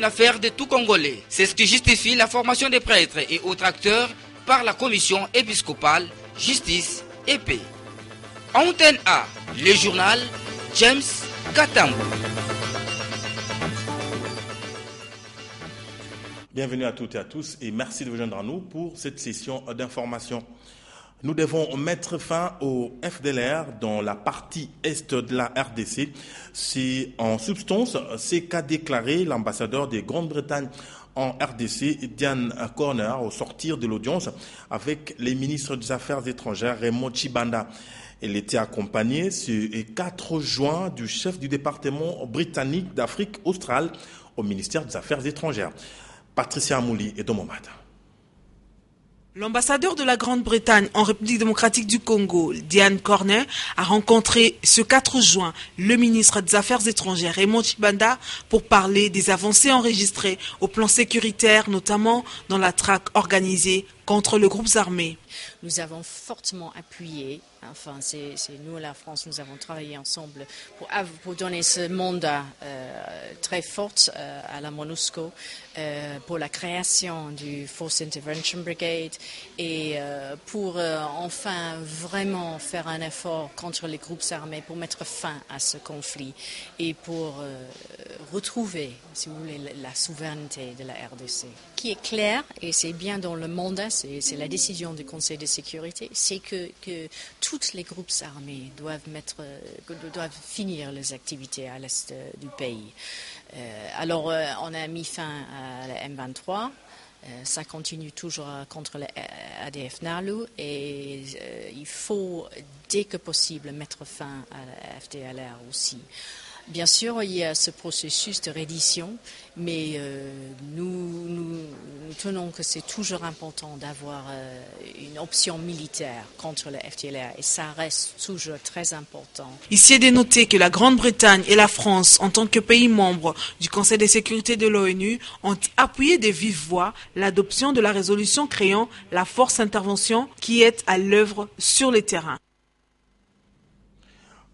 Une affaire de tout Congolais. C'est ce qui justifie la formation des prêtres et autres acteurs par la commission épiscopale Justice et Paix. Antenne A, le journal James Katambo. Bienvenue à toutes et à tous et merci de vous joindre à nous pour cette session d'information. Nous devons mettre fin au FDLR dans la partie est de la RDC. C'est en substance ce qu'a déclaré l'ambassadeur de Grande-Bretagne en RDC, Diane Corner, au sortir de l'audience avec les ministres des Affaires étrangères, Raymond Tchibanda. Elle était accompagnée ce 4 juin du chef du département britannique d'Afrique australe au ministère des Affaires étrangères. Patricia Amouli et Domomada. L'ambassadeur de la Grande-Bretagne en République démocratique du Congo, Diane Corner, a rencontré ce 4 juin le ministre des Affaires étrangères, Raymond Tchibanda, pour parler des avancées enregistrées au plan sécuritaire, notamment dans la traque organisée contre les groupes armés. Nous avons fortement appuyé, enfin c'est nous et la France, nous avons travaillé ensemble pour donner ce mandat très fort à la MONUSCO pour la création du Force Intervention Brigade et pour enfin vraiment faire un effort contre les groupes armés pour mettre fin à ce conflit et pour retrouver, si vous voulez, la souveraineté de la RDC. Qui est clair, et c'est bien dans le mandat, c'est la décision du Conseil de sécurité, c'est que tous les groupes armés doivent finir les activités à l'est du pays. Alors, on a mis fin à la M23. Ça continue toujours contre l'ADF NALU et il faut, dès que possible, mettre fin à la FDLR aussi. Bien sûr, il y a ce processus de reddition, mais nous tenons que c'est toujours important d'avoir une option militaire contre le FDLR et ça reste toujours très important. Ici est de noter que la Grande-Bretagne et la France, en tant que pays membres du Conseil de sécurité de l'ONU, ont appuyé de vive voix l'adoption de la résolution créant la force intervention qui est à l'œuvre sur le terrain.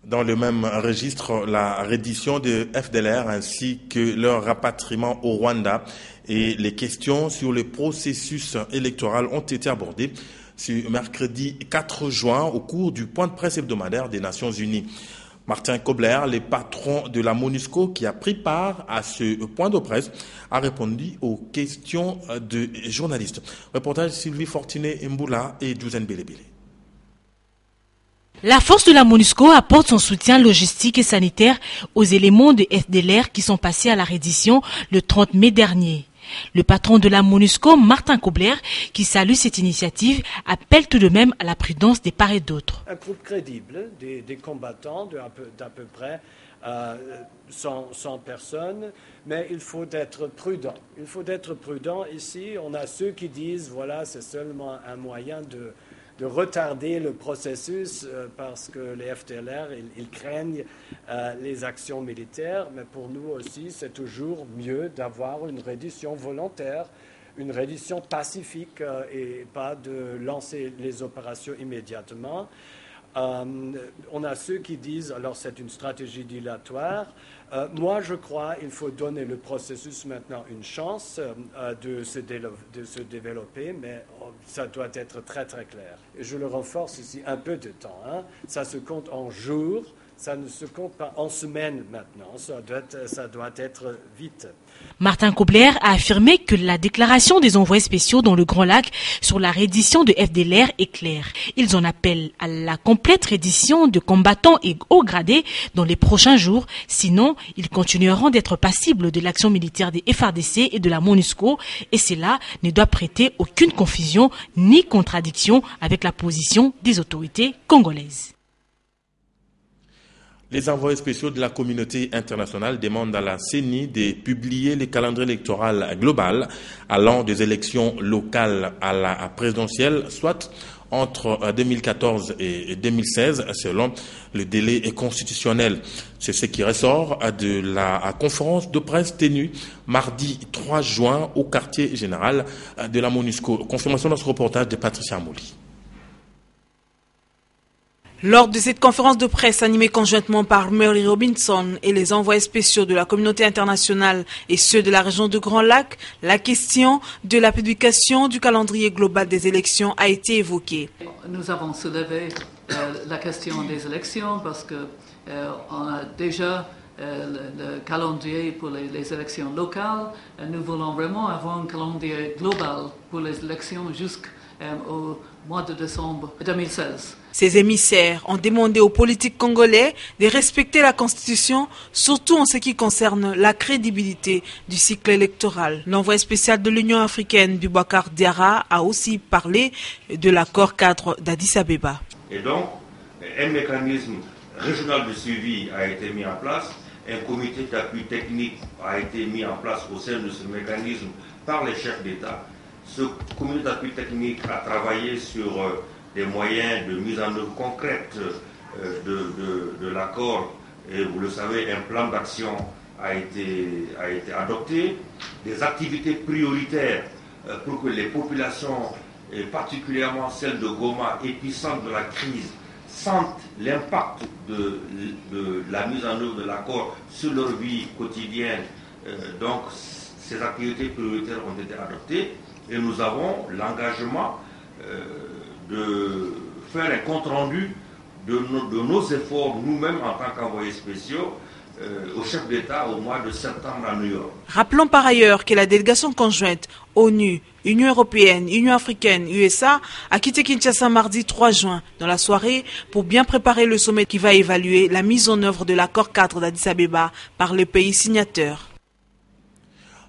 Dans le même registre, la reddition de FDLR ainsi que leur rapatriement au Rwanda et les questions sur le processus électoral ont été abordées ce mercredi 4 juin au cours du point de presse hebdomadaire des Nations Unies. Martin Kobler, le patron de la MONUSCO qui a pris part à ce point de presse, a répondu aux questions de journalistes. Reportage Sylvie Fortinet-Mboula et Douzen Belebele. La force de la MONUSCO apporte son soutien logistique et sanitaire aux éléments de FDLR qui sont passés à la reddition le 30 mai dernier. Le patron de la MONUSCO, Martin Kobler, qui salue cette initiative, appelle tout de même à la prudence des part et d'autres. Un groupe crédible, des combattants d'à peu près 100 personnes, mais il faut être prudent. Il faut être prudent ici. On a ceux qui disent, voilà, c'est seulement un moyen de retarder le processus parce que les FDLR, ils craignent les actions militaires, mais pour nous aussi, c'est toujours mieux d'avoir une reddition volontaire, une reddition pacifique et pas de lancer les opérations immédiatement. On a ceux qui disent, alors c'est une stratégie dilatoire. Moi, je crois qu'il faut donner le processus maintenant une chance de se développer, mais ça doit être très, très clair. Et je le renforce ici, un peu de temps. Ça se compte en jours, ça ne se compte pas en semaines maintenant. Ça doit être vite. Martin Kobler a affirmé que la déclaration des envoyés spéciaux dans le Grand Lac sur la reddition de FDLR est claire. Ils en appellent à la complète reddition de combattants et hauts gradés dans les prochains jours. Sinon, ils continueront d'être passibles de l'action militaire des FARDC et de la MONUSCO. Et cela ne doit prêter aucune confusion ni contradiction avec la position des autorités congolaises. Les envoyés spéciaux de la communauté internationale demandent à la CENI de publier le calendrier électoral global allant des élections locales à la présidentielle, soit entre 2014 et 2016, selon le délai constitutionnel. C'est ce qui ressort de la conférence de presse tenue mardi 3 juin au quartier général de la MONUSCO. Confirmation dans ce reportage de Patricia Mouli. Lors de cette conférence de presse animée conjointement par Mary Robinson et les envoyés spéciaux de la communauté internationale et ceux de la région de Grand Lac, la question de la publication du calendrier global des élections a été évoquée. Nous avons soulevé la question des élections parce que on a déjà le calendrier pour les élections locales. Nous voulons vraiment avoir un calendrier global pour les élections jusqu'au mois de décembre 2016. Ces émissaires ont demandé aux politiques congolais de respecter la Constitution, surtout en ce qui concerne la crédibilité du cycle électoral. L'envoyé spécial de l'Union africaine, Boubacar Diarra, a aussi parlé de l'accord cadre d'Addis Abeba. Et donc, un mécanisme régional de suivi a été mis en place, un comité d'appui technique a été mis en place au sein de ce mécanisme par les chefs d'État. Ce comité d'appui technique a travaillé sur des moyens de mise en œuvre concrète de l'accord. Et vous le savez, un plan d'action a été adopté. Des activités prioritaires pour que les populations, et particulièrement celles de Goma, épicentre de la crise, sentent l'impact de la mise en œuvre de l'accord sur leur vie quotidienne. Donc, ces activités prioritaires ont été adoptées et nous avons l'engagement de faire un compte-rendu de nos efforts, nous-mêmes en tant qu'envoyés spéciaux, au chef d'État au mois de septembre à New York. Rappelons par ailleurs que la délégation conjointe ONU, Union européenne, Union africaine, USA a quitté Kinshasa mardi 3 juin dans la soirée pour bien préparer le sommet qui va évaluer la mise en œuvre de l'accord cadre d'Addis Abeba par les pays signataires.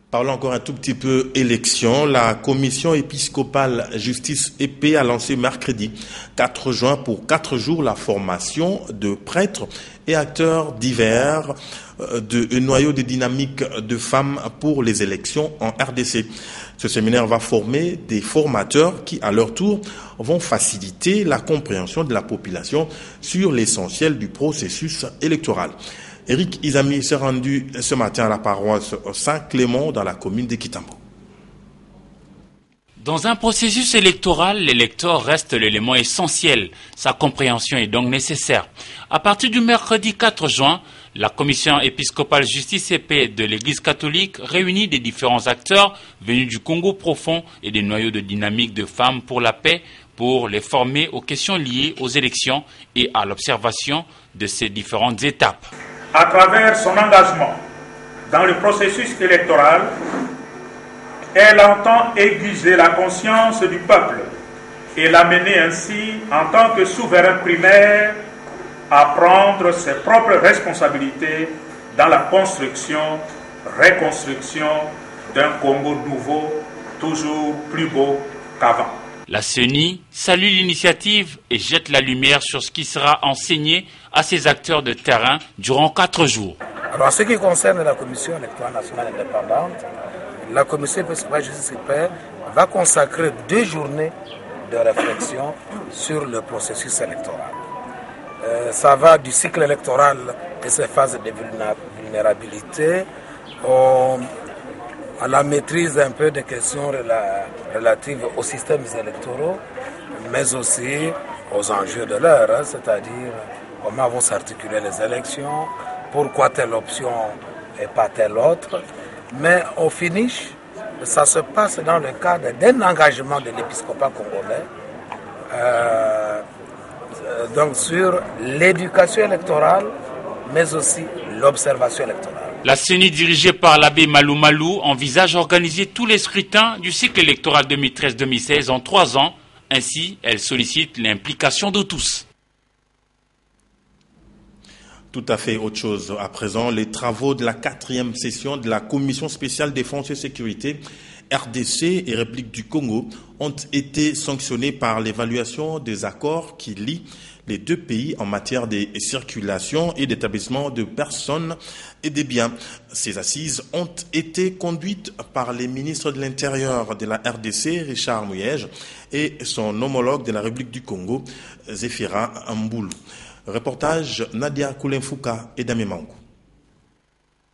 Parlons encore un tout petit peu élection. La commission épiscopale justice et paix a lancé mercredi 4 juin pour 4 jours la formation de prêtres et acteurs divers de noyau de dynamique de femmes pour les élections en RDC. Ce séminaire va former des formateurs qui, à leur tour, vont faciliter la compréhension de la population sur l'essentiel du processus électoral. Eric Izami s'est rendu ce matin à la paroisse Saint-Clément dans la commune de Kitambo. Dans un processus électoral, l'électeur reste l'élément essentiel. Sa compréhension est donc nécessaire. À partir du mercredi 4 juin, la commission épiscopale justice et paix de l'Église catholique réunit des différents acteurs venus du Congo profond et des noyaux de dynamique de femmes pour la paix pour les former aux questions liées aux élections et à l'observation de ces différentes étapes. À travers son engagement dans le processus électoral, elle entend aiguiser la conscience du peuple et l'amener ainsi, en tant que souverain primaire, à prendre ses propres responsabilités dans la construction, reconstruction d'un Congo nouveau, toujours plus beau qu'avant. La CENI salue l'initiative et jette la lumière sur ce qui sera enseigné à ces acteurs de terrain durant 4 jours. Alors, en ce qui concerne la Commission électorale nationale indépendante, la Commission épiscopale justice et paix va consacrer 2 journées de réflexion sur le processus électoral. Ça va du cycle électoral et ses phases de vulnérabilité à la maîtrise un peu des questions relatives aux systèmes électoraux, mais aussi aux enjeux de l'heure, c'est-à-dire comment vont s'articuler les élections, pourquoi telle option et pas telle autre. Mais au finish, ça se passe dans le cadre d'un engagement de l'épiscopat congolais donc sur l'éducation électorale, mais aussi l'observation électorale. La CENI dirigée par l'abbé Malou Malou envisage d'organiser tous les scrutins du cycle électoral 2013-2016 en 3 ans. Ainsi, elle sollicite l'implication de tous. Tout à fait autre chose. À présent, les travaux de la 4e session de la Commission spéciale défense et sécurité RDC et République du Congo ont été sanctionnés par l'évaluation des accords qui lient les 2 pays en matière de circulation et d'établissement de personnes et des biens. Ces assises ont été conduites par les ministres de l'Intérieur de la RDC, Richard Mouyège, et son homologue de la République du Congo, Zéphira Mboulou. Reportage Nadia Koulenfouka et Damé Mangou.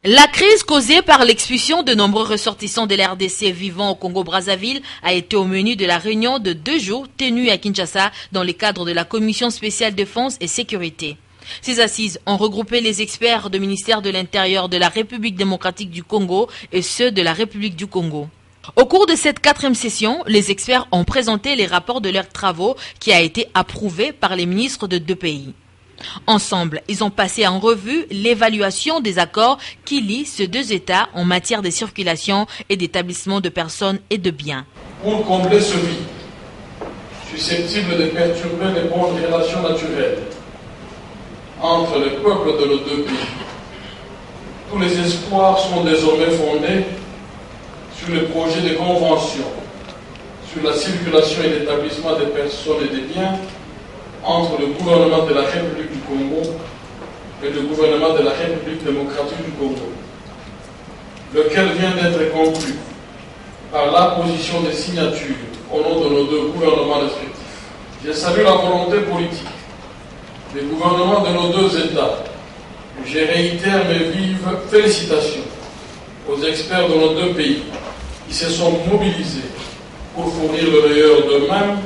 La crise causée par l'expulsion de nombreux ressortissants de l'RDC vivant au Congo-Brazzaville a été au menu de la réunion de 2 jours tenue à Kinshasa dans le cadre de la Commission spéciale défense et sécurité. Ces assises ont regroupé les experts du ministère de l'Intérieur de la République démocratique du Congo et ceux de la République du Congo. Au cours de cette 4e session, les experts ont présenté les rapports de leurs travaux qui a été approuvé par les ministres de 2 pays. Ensemble, ils ont passé en revue l'évaluation des accords qui lient ces 2 États en matière de circulation et d'établissement de personnes et de biens. Pour combler ce vide, susceptible de perturber les bonnes relations naturelles entre les peuples de nos 2 pays, tous les espoirs sont désormais fondés sur le projet de convention sur la circulation et l'établissement des personnes et des biens entre le gouvernement de la République du Congo et le gouvernement de la République démocratique du Congo, lequel vient d'être conclu par l'apposition des signatures au nom de nos 2 gouvernements respectifs. Je salue la volonté politique des gouvernements de nos 2 États. Je réitère mes vives félicitations aux experts de nos 2 pays qui se sont mobilisés pour fournir le meilleur d'eux-mêmes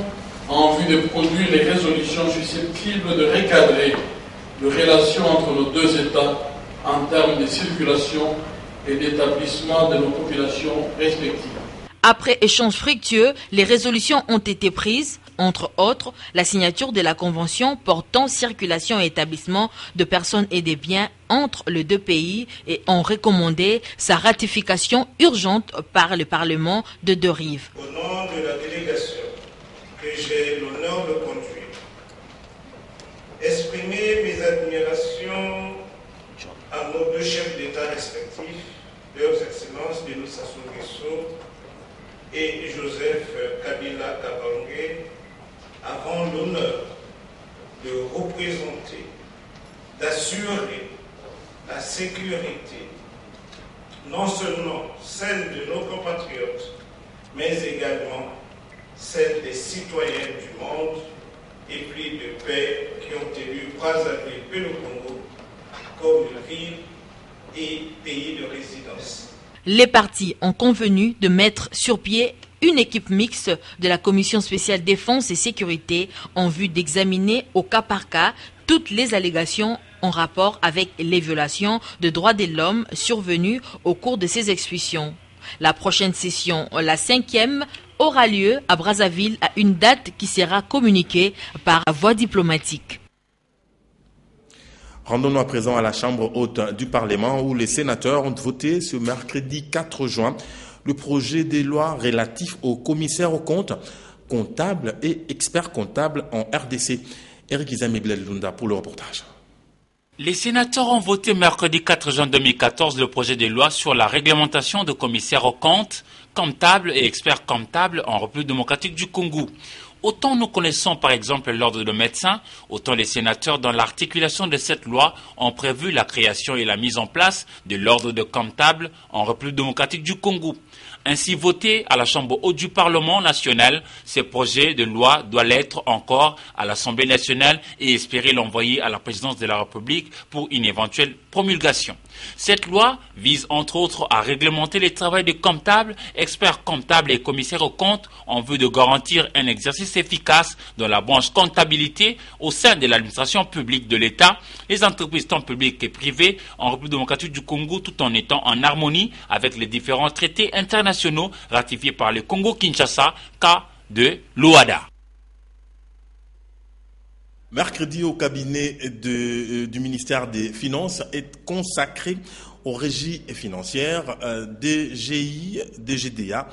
en vue de produire les résolutions susceptibles de recadrer les relations entre nos 2 États en termes de circulation et d'établissement de nos populations respectives. Après échange fructueux, les résolutions ont été prises, entre autres, la signature de la Convention portant circulation et établissement de personnes et des biens entre les 2 pays et ont recommandé sa ratification urgente par le Parlement de 2 rives. Au nom de la délégation que j'ai l'honneur de conduire, exprimer mes admirations à nos 2 chefs d'État respectifs, leurs excellences Denis Sassou Nguesso et Joseph Kabila Kabange, avons l'honneur de représenter, d'assurer la sécurité, non seulement celle de nos compatriotes, mais également celle des citoyens du monde, épris de paix qui ont élu Brazzaville et le Congo comme ville et pays de résidence. Les partis ont convenu de mettre sur pied une équipe mixte de la Commission spéciale défense et sécurité en vue d'examiner au cas par cas toutes les allégations en rapport avec les violations de droits de l'homme survenues au cours de ces expulsions. La prochaine session, la 5e, aura lieu à Brazzaville à une date qui sera communiquée par voie diplomatique. Rendons-nous à présent à la Chambre haute du Parlement où les sénateurs ont voté ce mercredi 4 juin le projet de loi relatif aux commissaires aux comptes, comptables et experts comptables en RDC. Eric Izami-Blelunda pour le reportage. Les sénateurs ont voté mercredi 4 juin 2014 le projet de loi sur la réglementation de commissaires aux comptes, comptables et experts comptables en République démocratique du Congo. Autant nous connaissons par exemple l'ordre de médecins, autant les sénateurs dans l'articulation de cette loi ont prévu la création et la mise en place de l'ordre de comptables en République démocratique du Congo. Ainsi voté à la Chambre haute du Parlement national, ce projet de loi doit l'être encore à l'Assemblée nationale et espérer l'envoyer à la présidence de la République pour une éventuelle promulgation. Cette loi vise entre autres à réglementer les travaux des comptables, experts comptables et commissaires aux comptes en vue de garantir un exercice efficace dans la branche comptabilité au sein de l'administration publique de l'État, les entreprises tant publiques que privées en République démocratique du Congo tout en étant en harmonie avec les différents traités internationaux ratifiés par le Congo-Kinshasa, cas de l'OADA. Mercredi, au cabinet du ministère des Finances est consacré aux régies financières des GI, des GDA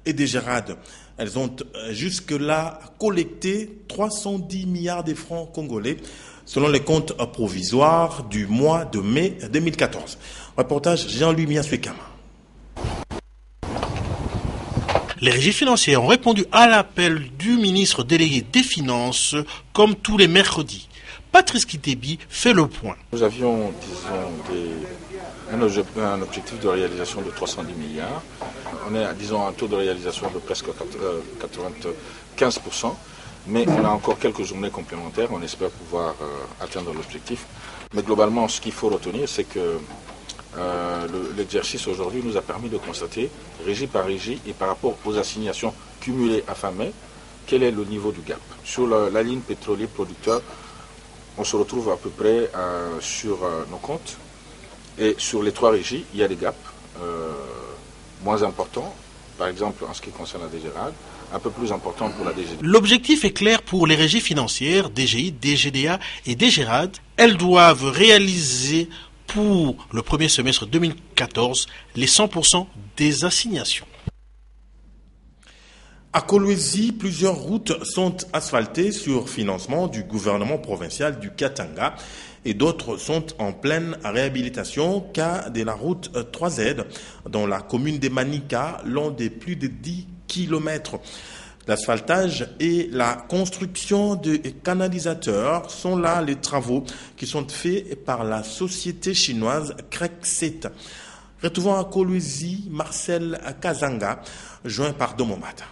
et des GERAD. Elles ont jusque-là collecté 310 milliards de francs congolais selon les comptes provisoires du mois de mai 2014. Reportage Jean-Louis Miaswekama. Les régies financières ont répondu à l'appel du ministre délégué des Finances, comme tous les mercredis. Patrice Kitebi fait le point. Nous avions, disons, un objectif de réalisation de 310 milliards. On est, disons, un taux de réalisation de presque 95%, mais on a encore quelques journées complémentaires. On espère pouvoir atteindre l'objectif. Mais globalement, ce qu'il faut retenir, c'est que l'exercice aujourd'hui nous a permis de constater, régie par régie et par rapport aux assignations cumulées à fin mai, quel est le niveau du gap. Sur la ligne pétrolier producteur, on se retrouve à peu près sur nos comptes. Et sur les 3 régies, il y a des gaps moins importants, par exemple en ce qui concerne la DGRAD, un peu plus important pour la DGD. L'objectif est clair pour les régies financières, DGI, DGDA et DGRAD. Elles doivent réaliser pour le premier semestre 2014 les 100% des assignations. À Kolwezi, plusieurs routes sont asphaltées sur financement du gouvernement provincial du Katanga et d'autres sont en pleine réhabilitation, cas de la route 3Z dans la commune de Manika, long de plus de 10 km. L'asphaltage et la construction de canalisateurs sont là les travaux qui sont faits par la société chinoise Krexet. Retrouvons à Kolwezi Marcel Kazanga, joint par Domomata.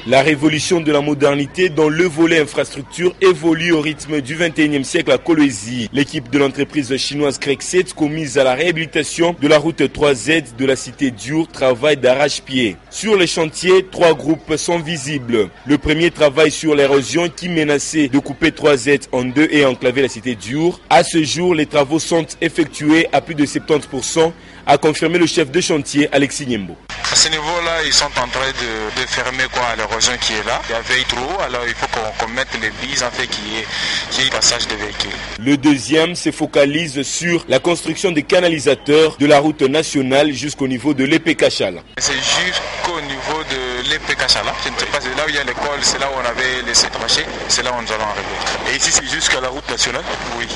La révolution de la modernité dans le volet infrastructure évolue au rythme du 21e siècle à Kolwezi. L'équipe de l'entreprise chinoise Krexet, commise à la réhabilitation de la route 3Z de la cité Diour, travaille d'arrache-pied. Sur les chantiers, 3 groupes sont visibles. Le premier travaille sur l'érosion qui menaçait de couper 3Z en 2 et enclaver la cité Diour. À ce jour, les travaux sont effectués à plus de 70%, a confirmé le chef de chantier Alexis Niembo. À ce niveau-là, ils sont en train de fermer l'érosion qui est là. Il y avait trop, alors il faut qu'on mette les bises en fait qu'il y ait passage des véhicules. Le deuxième se focalise sur la construction des canalisateurs de la route nationale jusqu'au niveau de l'épée Kachala. C'est jusqu'au niveau de l'épée Kachala. Je ne sais pas, c'est là où il y a l'école, c'est là où on avait laissé trancher, c'est là où nous allons arriver. Et ici, c'est jusqu'à la route nationale? Oui.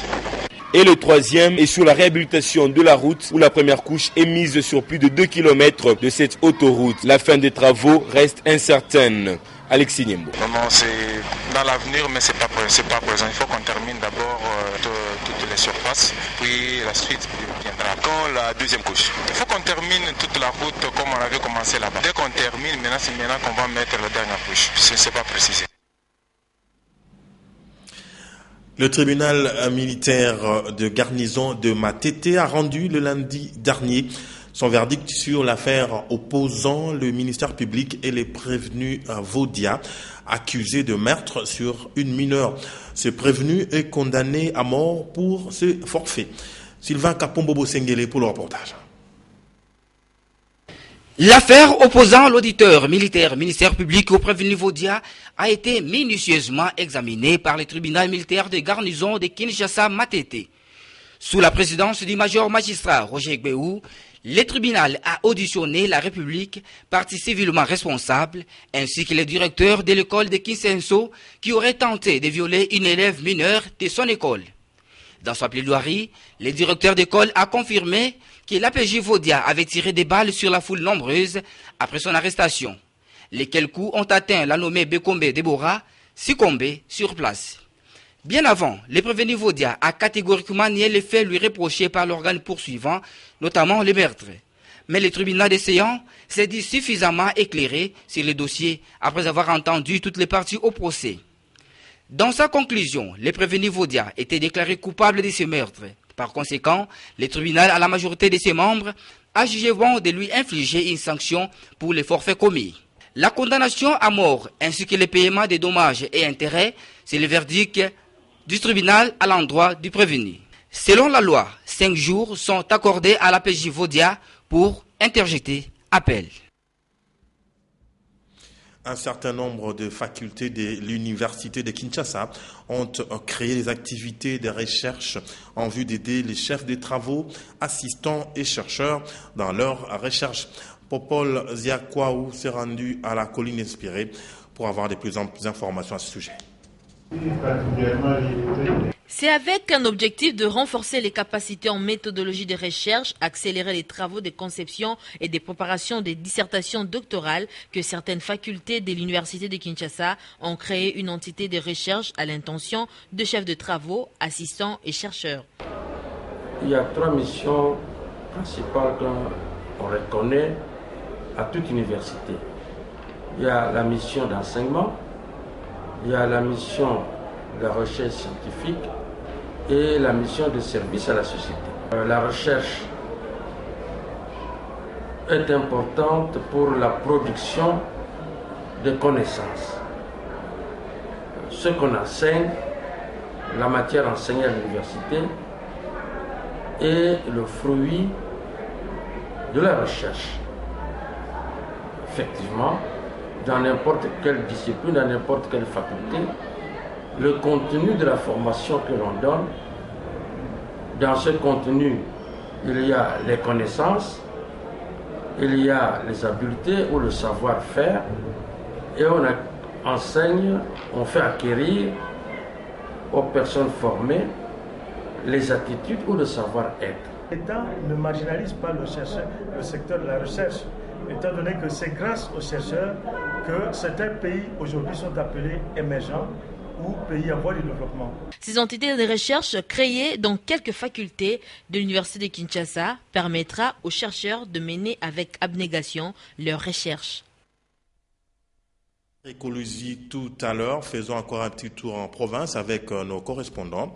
Et le troisième est sur la réhabilitation de la route où la première couche est mise sur plus de 2 km de cette autoroute. La fin des travaux reste incertaine. Alexis Niembo. Non, c'est dans l'avenir, mais c'est pas présent. Il faut qu'on termine d'abord toutes les surfaces, puis la suite viendra. Quand la deuxième couche. Il faut qu'on termine toute la route comme on avait commencé là-bas. Dès qu'on termine, maintenant c'est maintenant qu'on va mettre la dernière couche. Je ne sais pas préciser. Le tribunal militaire de garnison de Matete a rendu le lundi dernier son verdict sur l'affaire opposant le ministère public et les prévenus Vodia accusés de meurtre sur une mineure. Ce prévenu est condamné à mort pour ce forfait. Sylvain Kapombobo Sengele pour le reportage. L'affaire opposant l'auditeur militaire ministère public au prévenu Vodia a été minutieusement examinée par le tribunal militaire de garnison de Kinshasa-Matete. Sous la présidence du major magistrat Roger Gbéou, le tribunal a auditionné la République, partie civilement responsable, ainsi que le directeur de l'école de Kinsenso qui aurait tenté de violer une élève mineure de son école. Dans sa plaidoirie, le directeur d'école a confirmé que l'APJ Vodia avait tiré des balles sur la foule nombreuse après son arrestation, lesquels coups ont atteint la nommée Bekombe Deborah, succombée sur place. Bien avant, le prévenu Vodia a catégoriquement nié les faits lui reprochés par l'organe poursuivant, notamment le meurtre. Mais le tribunal des séants s'est dit suffisamment éclairé sur le dossier après avoir entendu toutes les parties au procès. Dans sa conclusion, le prévenu Vodia était déclaré coupable de ce meurtre. Par conséquent, le tribunal à la majorité de ses membres a jugé bon de lui infliger une sanction pour les forfaits commis. La condamnation à mort ainsi que le paiement des dommages et intérêts, c'est le verdict du tribunal à l'endroit du prévenu. Selon la loi, 5 jours sont accordés à l'APJ Vodia pour interjeter appel. Un certain nombre de facultés de l'université de Kinshasa ont créé des activités de recherche en vue d'aider les chefs de travaux, assistants et chercheurs dans leurs recherches. Popol Ziakwaou s'est rendu à la colline inspirée pour avoir de plus en plus d'informations à ce sujet. C'est avec un objectif de renforcer les capacités en méthodologie de recherche, accélérer les travaux de conception et de préparation des dissertations doctorales que certaines facultés de l'université de Kinshasa ont créé une entité de recherche à l'intention de chefs de travaux, assistants et chercheurs. Il y a 3 missions principales qu'on reconnaît à toute université. Il y a la mission d'enseignement, il y a la mission de la recherche scientifique et la mission de service à la société. La recherche est importante pour la production de connaissances. Ce qu'on enseigne, la matière enseignée à l'université, est le fruit de la recherche. Effectivement, dans n'importe quelle discipline, dans n'importe quelle faculté, le contenu de la formation que l'on donne, dans ce contenu, il y a les connaissances, il y a les habiletés ou le savoir-faire, et on enseigne, on fait acquérir aux personnes formées les attitudes ou le savoir-être. L'État ne marginalise pas le secteur de la recherche, étant donné que c'est grâce aux chercheurs que certains pays aujourd'hui sont appelés émergents ou pays en voie de développement. Ces entités de recherche créées dans quelques facultés de l'Université de Kinshasa permettra aux chercheurs de mener avec abnégation leurs recherches. Écologie tout à l'heure, faisons encore un petit tour en province avec nos correspondants.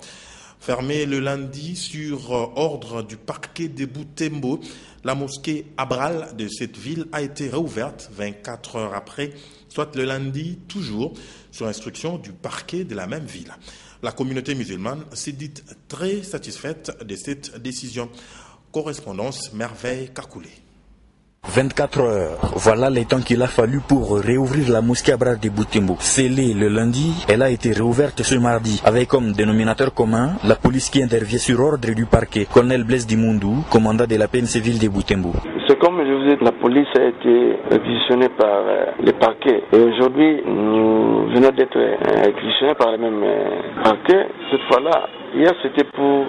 Fermée le lundi sur ordre du parquet de Butembo, la mosquée Abral de cette ville a été réouverte 24 heures après, soit le lundi toujours, sur instruction du parquet de la même ville. La communauté musulmane s'est dite très satisfaite de cette décision. Correspondance Merveille Kakoulé. 24 heures, voilà les temps qu'il a fallu pour réouvrir la mosquée Abral de Butembo. Scellée le lundi, elle a été réouverte ce mardi, avec comme dénominateur commun la police qui intervient sur ordre du parquet. Colonel Blaise Dimundou, commandant de la PNC-Ville de Butembo. C'est comme je vous ai dit, la police a été réquisitionnée par le parquet. Et aujourd'hui, nous venons d'être réquisitionnés par le même parquet. Cette fois-là, hier c'était pour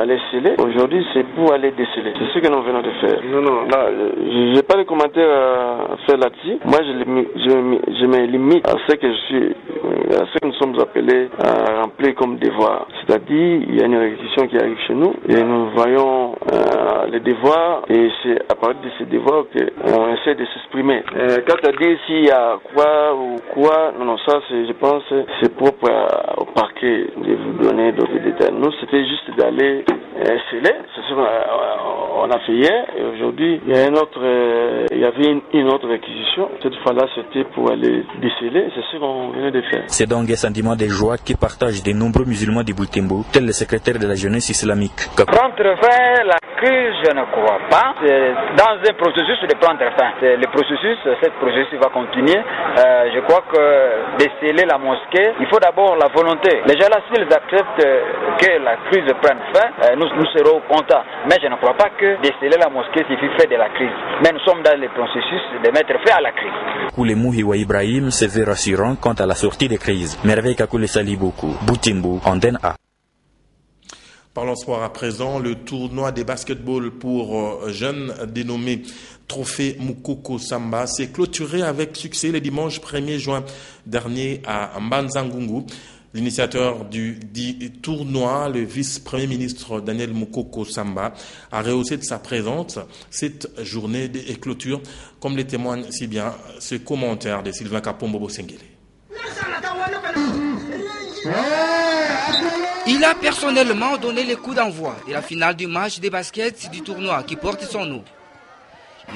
aller sceller, aujourd'hui c'est pour aller déceler. C'est ce que nous venons de faire. Non, là, je n'ai pas de commentaires à faire là-dessus. Moi, je me limite à ce que à ce que nous sommes appelés à remplir comme devoir. C'est-à-dire, il y a une réquisition qui arrive chez nous et nous voyons les devoirs et c'est à partir de ces devoirs qu'on essaie de s'exprimer. Quant à dire s'il y a quoi ou quoi, non, ça, je pense, c'est propre au parquet de vous donner d'autres détails. Nous, c'était juste d'aller sceller. C'est ce qu'on a fait hier et aujourd'hui, il y avait une autre réquisition. Cette fois-là, c'était pour aller déceler. C'est ce qu'on venait de faire. C'est donc un sentiment de joie qui partagent de nombreux musulmans de Butembo, tel le secrétaire de la jeunesse islamique. Prendre fin la crise, je ne crois pas. C'est dans un processus de prendre fin. Le processus va continuer. Je crois que déceler la mosquée, il faut d'abord la volonté. Les gens là, s'ils acceptent que la crise prenne fin, nous serons contents. Mais je ne crois pas que déceler la mosquée suffit faire de la crise. Mais nous sommes dans le processus de mettre fin à la crise. Koulemou Hiwa Ibrahim se veut rassurant quant à la sortie des crises. Merveille Kakoulé Saliboko, Butembo, Antenne A. Parlons sport à présent. Le tournoi des basketball pour jeunes dénommé Trophée Mukoko Samba s'est clôturé avec succès le dimanche 1er juin dernier à Mbanza-Ngungu. L'initiateur du tournoi, le vice-premier ministre Daniel Mukoko Samba, a rehaussé de sa présence cette journée de clôture, comme le témoigne si bien ce commentaire de Sylvain Kapombo Sengele. Il a personnellement donné le coup d'envoi de la finale du match de basket du tournoi qui porte son nom.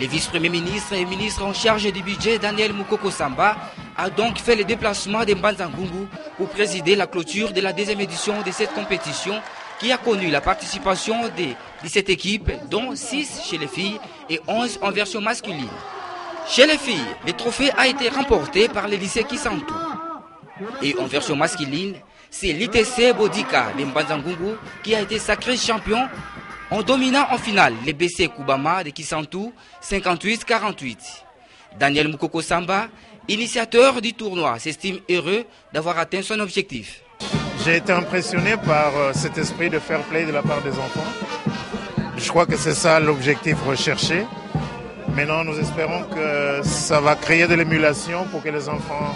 Le vice-premier ministre et ministre en charge du budget, Daniel Mukoko Samba, a donc fait le déplacement de Mbanza-Ngungu pour présider la clôture de la deuxième édition de cette compétition qui a connu la participation de 17 équipes, dont 6 chez les filles et 11 en version masculine. Chez les filles, le trophée a été remporté par le lycée Kisantu. Et en version masculine, c'est l'ITC Bodika de Mbanza-Ngungu qui a été sacré champion en dominant en finale les BC Kubama de Kisantu 58-48. Daniel Mukoko Samba, initiateur du tournoi, s'estime heureux d'avoir atteint son objectif. J'ai été impressionné par cet esprit de fair play de la part des enfants. Je crois que c'est ça l'objectif recherché. Maintenant, nous espérons que ça va créer de l'émulation pour que les enfants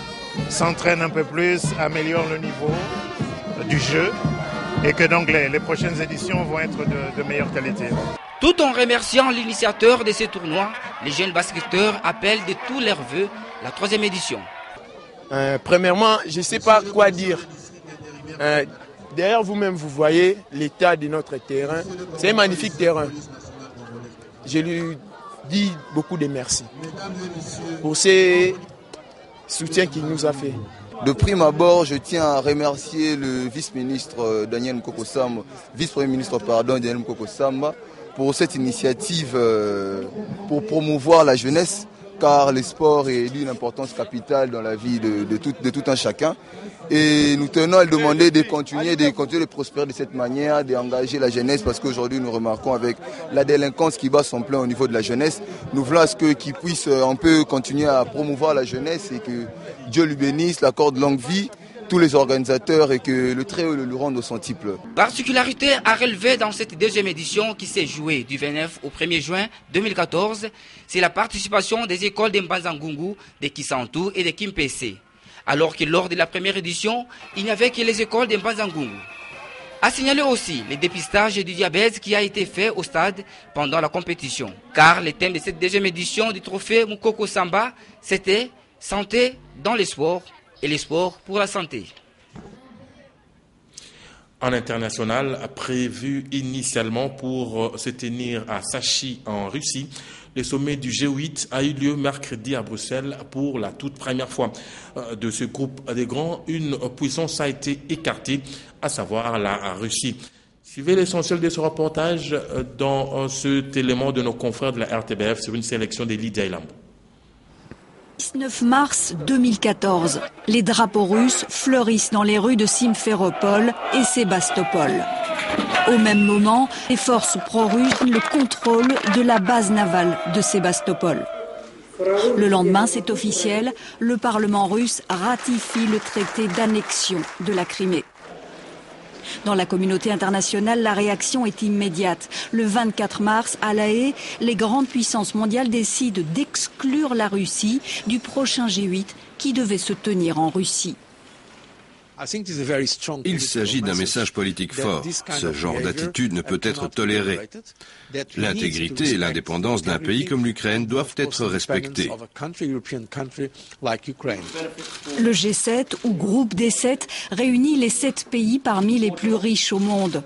s'entraînent un peu plus, améliorent le niveau du jeu et que donc les prochaines éditions vont être de meilleure qualité. Tout en remerciant l'initiateur de ce tournoi, les jeunes basketteurs appellent de tous leurs vœux la 3e édition. Premièrement, je ne sais pas quoi dire. Derrière vous-même, vous voyez l'état de notre terrain. C'est un magnifique terrain. Je lui dire beaucoup de merci pour ces soutiens qu'il nous a fait. De prime abord, je tiens à remercier le vice-ministre Daniel Mukoko-Samba, vice-premier ministre Daniel Mukoko-Samba, pour cette initiative pour promouvoir la jeunesse, car le sport est d'une importance capitale dans la vie de tout un chacun. Et nous tenons à le demander de continuer de prospérer de cette manière, d'engager la jeunesse, parce qu'aujourd'hui nous remarquons avec la délinquance qui bat son plein au niveau de la jeunesse, nous voulons à ce qu'ils puissent un peu continuer à promouvoir la jeunesse et que Dieu lui bénisse, l'accorde longue vie, tous les organisateurs et que le Très-Haut le rende au centuple. Particularité à relever dans cette deuxième édition qui s'est jouée du 29 au 1er juin 2014, c'est la participation des écoles de Mbanza-Ngungu, de Kisantu et de Kimpese. Alors que lors de la première édition, il n'y avait que les écoles de Mbanza-Ngungu. A signaler aussi le dépistage du diabète qui a été fait au stade pendant la compétition. Car le thème de cette deuxième édition du trophée Mukoko-Samba, c'était « Santé dans les sports » et les sports pour la santé. En international, prévu initialement pour se tenir à Sachi en Russie, le sommet du G8 a eu lieu mercredi à Bruxelles pour la toute première fois. De ce groupe des grands, une puissance a été écartée, à savoir la Russie. Suivez l'essentiel de ce reportage dans cet élément de nos confrères de la RTBF sur une sélection des Lydia Elambo. 19 mars 2014, les drapeaux russes fleurissent dans les rues de Simferopol et Sébastopol. Au même moment, les forces pro-russes prennent le contrôle de la base navale de Sébastopol. Le lendemain, c'est officiel, le Parlement russe ratifie le traité d'annexion de la Crimée. Dans la communauté internationale, la réaction est immédiate. Le 24 mars, à La Haye, les grandes puissances mondiales décident d'exclure la Russie du prochain G8 qui devait se tenir en Russie. Il s'agit d'un message politique fort. Ce genre d'attitude ne peut être toléré. L'intégrité et l'indépendance d'un pays comme l'Ukraine doivent être respectées. Le G7, ou groupe des 7, réunit les 7 pays parmi les plus riches au monde.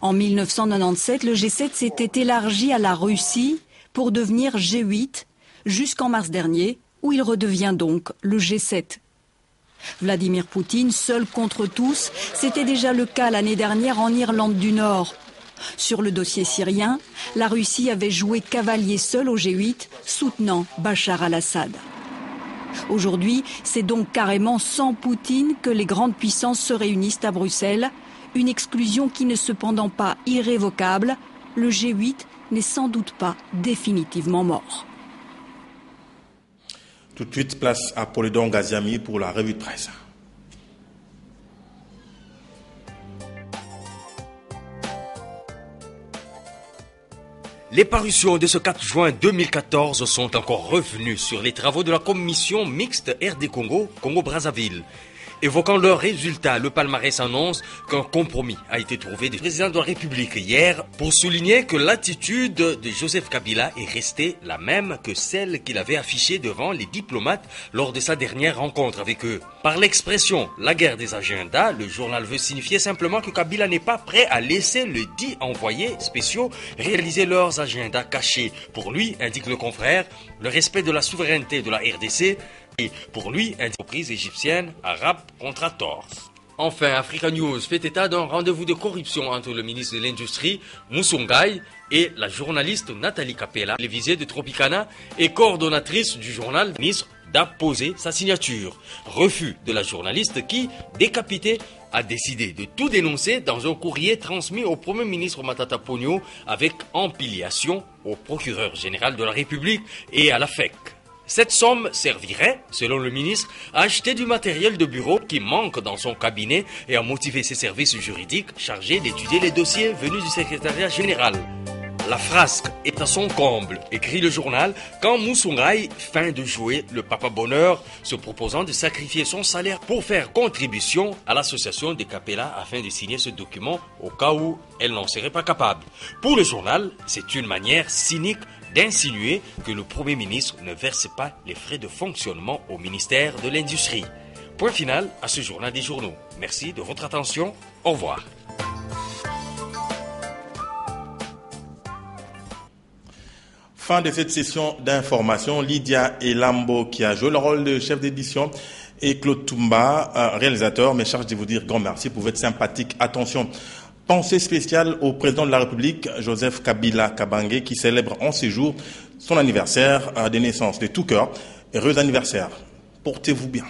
En 1997, le G7 s'était élargi à la Russie pour devenir G8 jusqu'en mars dernier, où il redevient donc le G7. Vladimir Poutine, seul contre tous, c'était déjà le cas l'année dernière en Irlande du Nord. Sur le dossier syrien, la Russie avait joué cavalier seul au G8, soutenant Bachar al-Assad. Aujourd'hui, c'est donc carrément sans Poutine que les grandes puissances se réunissent à Bruxelles, une exclusion qui n'est cependant pas irrévocable. Le G8 n'est sans doute pas définitivement mort. Tout de suite, place à Polydon Gaziami pour la revue de presse. Les parutions de ce 4 juin 2014 sont encore revenues sur les travaux de la commission mixte RD Congo, Congo-Brazzaville. Évoquant leurs résultats, le palmarès annonce qu'un compromis a été trouvé du président de la République hier pour souligner que l'attitude de Joseph Kabila est restée la même que celle qu'il avait affichée devant les diplomates lors de sa dernière rencontre avec eux. Par l'expression « la guerre des agendas », le journal veut signifier simplement que Kabila n'est pas prêt à laisser le dit envoyés spéciaux réaliser leurs agendas cachés. Pour lui, indique le confrère, le respect de la souveraineté de la RDC et pour lui, une entreprise égyptienne arabe contre tort. Enfin, Africa News fait état d'un rendez-vous de corruption entre le ministre de l'Industrie, Moussongaï, et la journaliste Nathalie Capella, télévisée de Tropicana et coordonnatrice du journal. Le ministre d'apposer sa signature. Refus de la journaliste qui, décapitée, a décidé de tout dénoncer dans un courrier transmis au Premier ministre Matata Ponyo avec empiliation au procureur général de la République et à la FEC. Cette somme servirait, selon le ministre, à acheter du matériel de bureau qui manque dans son cabinet et à motiver ses services juridiques chargés d'étudier les dossiers venus du secrétariat général. La frasque est à son comble, écrit le journal, quand Moussongaï feint de jouer le papa bonheur, se proposant de sacrifier son salaire pour faire contribution à l'association des Capella afin de signer ce document au cas où elle n'en serait pas capable. Pour le journal, c'est une manière cynique d'insinuer que le Premier ministre ne verse pas les frais de fonctionnement au ministère de l'Industrie. Point final à ce journal des journaux. Merci de votre attention. Au revoir. Fin de cette session d'information. Lydia Elambo qui a joué le rôle de chef d'édition et Claude Toumba, réalisateur, me charge de vous dire grand merci pour votre sympathique attention. Pensée spéciale au président de la République, Joseph Kabila Kabange, qui célèbre en ce jour son anniversaire de naissance de tout cœur. Heureux anniversaire. Portez-vous bien.